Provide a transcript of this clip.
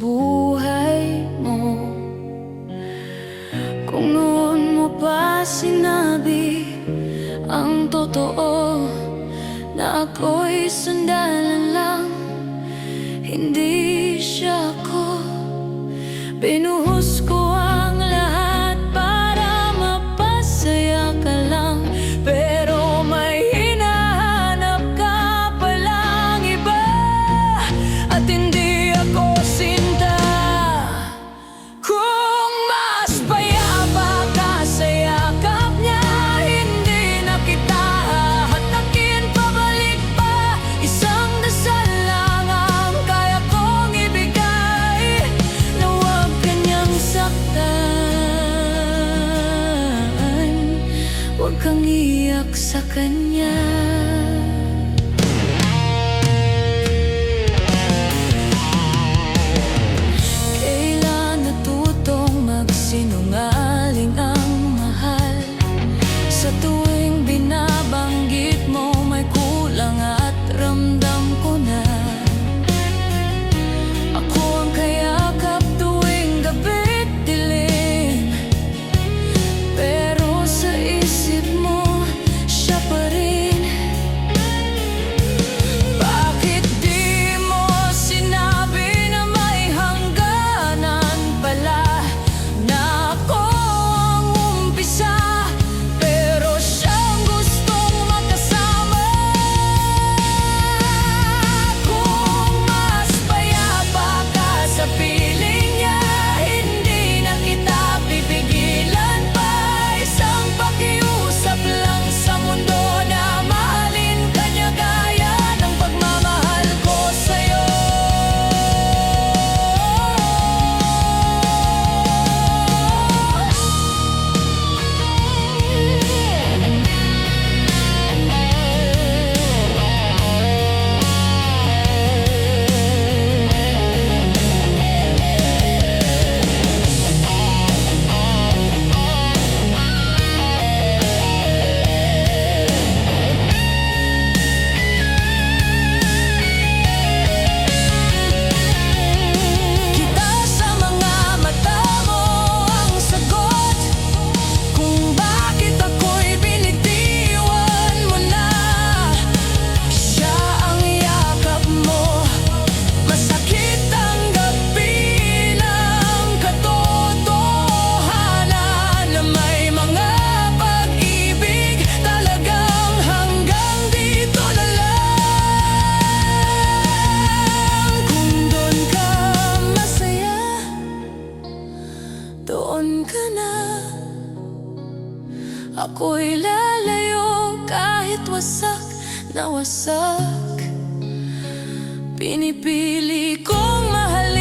buhay mo. Kung noon mo pa sinabi ang totoo, na ako'y sandalan lang, hindi siya ako. Binuhos ko ang lahat para mapasaya ka lang, pero may hinahanap ka palang iba, at hindi ako sinta. Kung mas payapa ka sa yakap niya, hindi na kita hahatakin pabalik pa. Isang dasal lang ang kaya kong ibigay, na huwag kanyang saktan, huwag kang iyak sa kanya. Sinungaling ang mahal, sa tuwing binabanggit mo may kulang at ramdam ko na. Ako ang kayakap tuwing gabi't dilim, pero sa isip mo siya pa rin. Bakit di mo sinabi na may hangganan pala? Doon ka na, ako'y lalayo kahit wasak na wasak. Pinipili kong mahalin